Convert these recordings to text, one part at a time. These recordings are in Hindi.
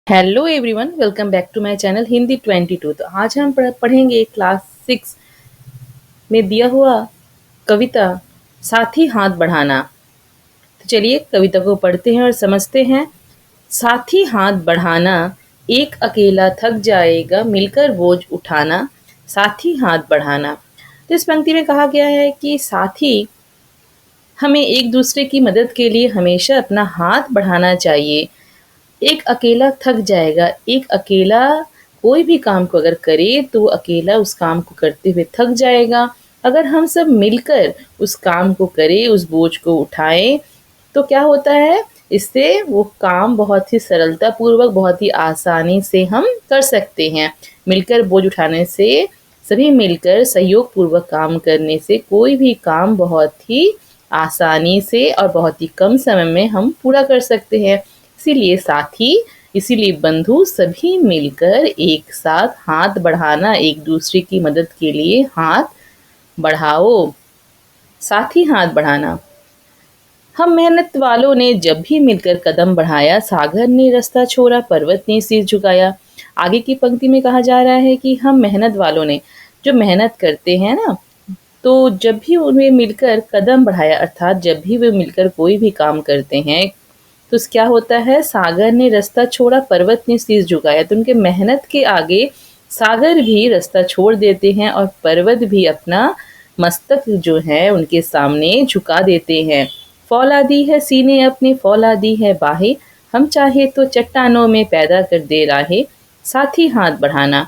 Hello everyone, welcome back to my channel Hindi 22। तो आज हम पढ़ेंगे क्लास 6 में दिया हुआ कविता साथी हाथ बढ़ाना। तो चलिए कविता को पढ़ते हैं और समझते हैं। साथी हाथ बढ़ाना, एक अकेला थक जाएगा मिलकर बोझ उठाना। साथी हाथ बढ़ाना। तो इस पंक्ति में कहा गया है कि साथी हमें एक दूसरे की मदद के लिए हमेशा अपना हाथ बढ़ाना चाहिए। एक अकेला थक जाएगा, एक अकेला कोई भी काम को अगर करे तो वो अकेला उस काम को करते हुए थक जाएगा। अगर हम सब मिलकर उस काम को करें, उस बोझ को उठाएं, तो क्या होता है, इससे वो काम बहुत ही सरलता पूर्वक, बहुत ही आसानी से हम कर सकते हैं। मिलकर बोझ उठाने से, सभी मिलकर सहयोग पूर्वक काम करने से कोई भी काम बहुत ही आसानी से और बहुत ही कम समय में हम पूरा कर सकते हैं। इसीलिए साथी, इसीलिए बंधु सभी मिलकर एक साथ हाथ बढ़ाना, एक दूसरे की मदद के लिए हाथ बढ़ाओ। साथी हाथ बढ़ाना। हम मेहनत वालों ने जब भी मिलकर कदम बढ़ाया, सागर ने रास्ता छोड़ा, पर्वत ने सिर झुकाया। आगे की पंक्ति में कहा जा रहा है कि हम मेहनत वालों ने, जो मेहनत करते हैं ना, तो जब भी उन्हें मिलकर कदम बढ़ाया, अर्थात जब भी वे मिलकर कोई भी काम करते हैं, तो क्या होता है, सागर ने रास्ता छोड़ा, पर्वत ने सिर झुकाया। तो उनके मेहनत के आगे सागर भी रास्ता छोड़ देते हैं और पर्वत भी अपना मस्तक जो है उनके सामने झुका देते हैं। फौलादी है सीने अपने, फौलादी है बाहें, हम चाहे तो चट्टानों में पैदा कर दे राहें। साथी हाथ बढ़ाना।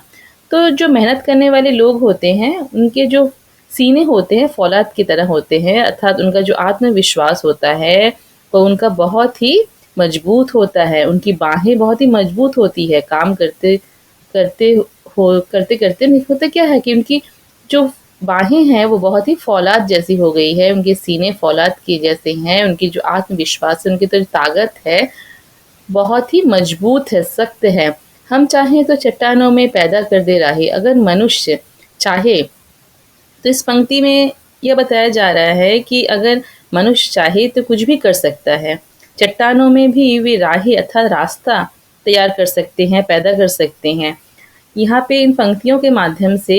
तो जो मेहनत करने वाले लोग होते हैं, उनके जो सीने होते हैं फौलाद की तरह होते हैं, अर्थात उनका जो आत्मविश्वास होता है वो उनका बहुत ही मजबूत होता है। उनकी बाहें बहुत ही मजबूत होती है। काम करते करते करते करते होता क्या है कि उनकी जो बाहें हैं वो बहुत ही फौलाद जैसी हो गई है। उनके सीने फौलाद के जैसे हैं। उनकी जो आत्मविश्वास है, उनकी तो ताकत है, बहुत ही मजबूत है, सख्त है। हम चाहें तो चट्टानों में पैदा कर दे राहें। अगर मनुष्य चाहे, तो इस पंक्ति में यह बताया जा रहा है कि अगर मनुष्य चाहे तो कुछ भी कर सकता है। चट्टानों में भी वे राहें अर्थात रास्ता तैयार कर सकते हैं, पैदा कर सकते हैं। यहाँ पे इन पंक्तियों के माध्यम से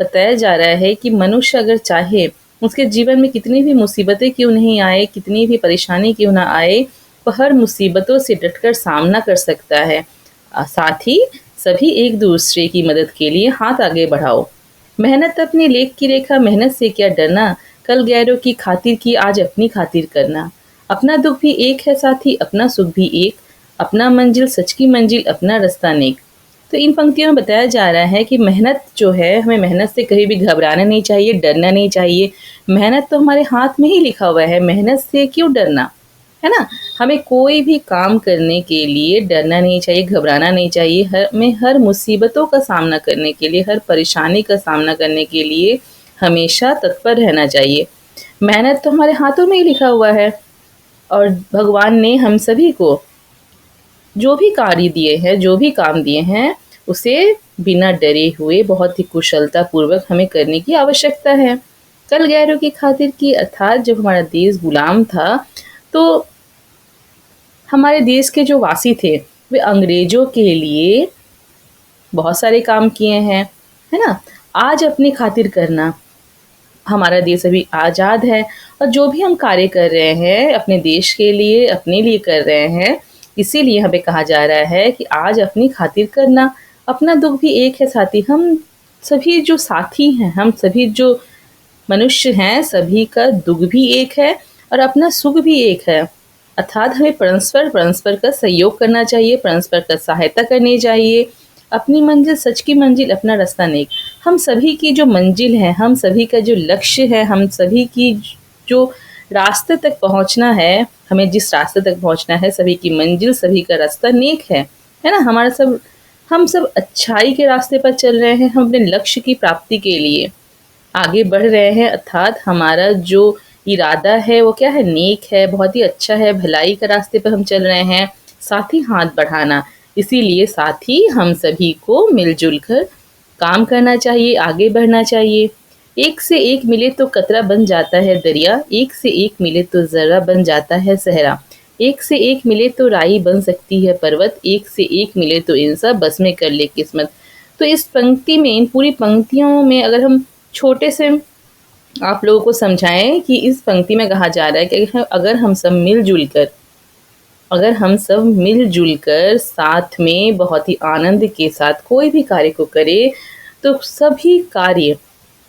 बताया जा रहा है कि मनुष्य अगर चाहे, उसके जीवन में कितनी भी मुसीबतें क्यों नहीं आए, कितनी भी परेशानी क्यों ना आए, वह हर मुसीबतों से डटकर सामना कर सकता है। साथ ही सभी एक दूसरे की मदद के लिए हाथ आगे बढ़ाओ। मेहनत अपने लेख की रेखा, मेहनत से क्या डरना, कल गैरों की खातिर की आज अपनी खातिर करना। अपना दुख भी एक है साथी, अपना सुख भी एक, अपना मंजिल सच की मंजिल, अपना रास्ता नेक। तो इन पंक्तियों में बताया जा रहा है कि मेहनत जो है, हमें मेहनत से कभी भी घबराना नहीं चाहिए, डरना नहीं चाहिए। मेहनत तो हमारे हाथ में ही लिखा हुआ है, मेहनत से क्यों डरना, है ना। हमें कोई भी काम करने के लिए डरना नहीं चाहिए, घबराना नहीं चाहिए। हमें हर मुसीबतों का सामना करने के लिए, हर परेशानी का सामना करने के लिए हमेशा तत्पर रहना चाहिए। मेहनत तो हमारे हाथों में ही लिखा हुआ है और भगवान ने हम सभी को जो भी कार्य दिए हैं, जो भी काम दिए हैं, उसे बिना डरे हुए बहुत ही कुशलता पूर्वक हमें करने की आवश्यकता है। कल गैरों की खातिर की, अर्थात जब हमारा देश गुलाम था, तो हमारे देश के जो वासी थे, वे अंग्रेजों के लिए बहुत सारे काम किए हैं, है ना। आज अपनी खातिर करना, हमारा देश अभी आज़ाद है और जो भी हम कार्य कर रहे हैं अपने देश के लिए, अपने लिए कर रहे हैं। इसीलिए हमें कहा जा रहा है कि आज अपनी खातिर करना। अपना दुख भी एक है साथी। हम सभी जो साथी हैं, हम सभी जो मनुष्य हैं, सभी का दुख भी एक है और अपना सुख भी एक है। अर्थात हमें परस्पर परस्पर का सहयोग करना चाहिए, परस्पर का सहायता करनी चाहिए। अपनी मंजिल सच की मंजिल, अपना रास्ता नेक। हम सभी की जो मंजिल है, हम सभी का जो लक्ष्य है, हम सभी की जो रास्ते तक पहुंचना है, हमें जिस रास्ते तक पहुंचना है, सभी की मंजिल, सभी का रास्ता नेक है ना। हम सब अच्छाई के रास्ते पर चल रहे हैं। हम अपने लक्ष्य की प्राप्ति के लिए आगे बढ़ रहे हैं, अर्थात हमारा जो इरादा है वो क्या है, नेक है, बहुत ही अच्छा है, भलाई के रास्ते पर हम चल रहे हैं। साथ ही हाथ बढ़ाना, इसीलिए साथ ही हम सभी को मिलजुल कर काम करना चाहिए, आगे बढ़ना चाहिए। एक से एक मिले तो कतरा बन जाता है दरिया, एक से एक मिले तो ज़र्रा बन जाता है सहरा। एक से एक मिले तो राई बन सकती है पर्वत, एक से एक मिले तो इंसान बस में कर ले किस्मत। तो इस पंक्ति में, इन पूरी पंक्तियों में अगर हम छोटे से आप लोगों को समझाएँ कि इस पंक्ति में कहा जा रहा है कि अगर हम सब मिल-जुल कर साथ में बहुत ही आनंद के साथ कोई भी कार्य को करें, तो सभी कार्य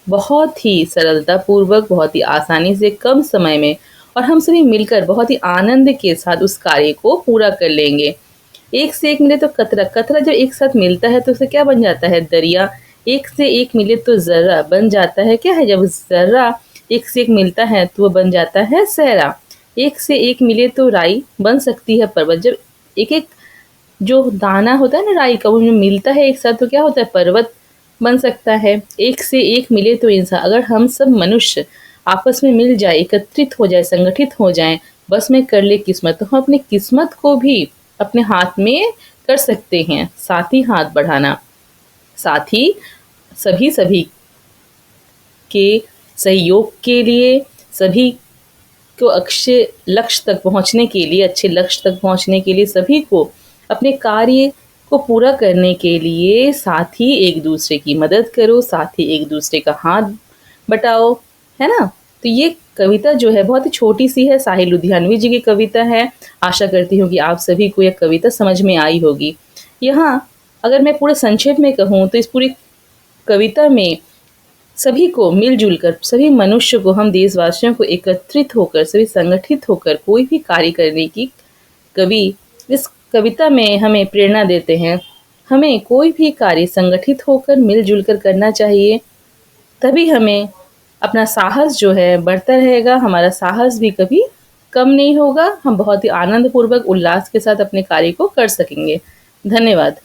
बहुत ही सरलतापूर्वक, बहुत ही आसानी से, कम समय में और हम सभी मिलकर बहुत ही आनंद के साथ उस कार्य को पूरा कर लेंगे। एक से एक मिले तो कतरा, कतरा जब एक साथ मिलता है तो उसे क्या बन जाता है? दरिया। एक से एक मिले तो ज़र्रा बन जाता है क्या है? जब ज़र्रा एक से एक मिलता है तो वो बन जाता है सहरा। एक से एक मिले तो राई बन सकती है पर्वत। जब एक-एक जो दाना होता है ना राई का, वो जो मिलता है एक साथ तो क्या होता है? पर्वत बन सकता है। एक से एक मिले तो इंसान, अगर हम सब मनुष्य आपस में मिल जाए, एकत्रित हो जाए, संगठित हो जाएँ, बस में कर ले किस्मत, तो हम अपनी किस्मत को भी अपने हाथ में कर सकते हैं। साथ ही हाथ बढ़ाना, साथ ही सभी के सहयोग के लिए, सभी को अक्षय लक्ष्य तक पहुँचने के लिए, अच्छे लक्ष्य तक पहुँचने के लिए, सभी को अपने कार्य को पूरा करने के लिए साथ ही एक-दूसरे की मदद करो, साथ ही एक-दूसरे का हाथ बटाओ, है ना? तो ये कविता जो है बहुत ही छोटी-सी है, साहिल लुधियानवी जी की कविता है। आशा करती हूँ कि आप सभी को ये कविता समझ में आई होगी। यहाँ अगर मैं पूरे संक्षेप में कहूँ तो इस पूरी कविता में सभी को मिल-जुल कर, सभी मनुष्य को, हम देशवासियों को एकत्रित होकर, सभी संगठित होकर कोई भी कार्य करने की कवि इस कविता में हमें प्रेरणा देते हैं। हमें कोई भी कार्य संगठित होकर, मिल-जुल कर करना चाहिए, तभी हमें अपना साहस जो है बढ़ता रहेगा, हमारा साहस भी कभी कम नहीं होगा, हम बहुत ही आनंदपूर्वक, उल्लास के साथ अपने कार्य को कर सकेंगे। धन्यवाद।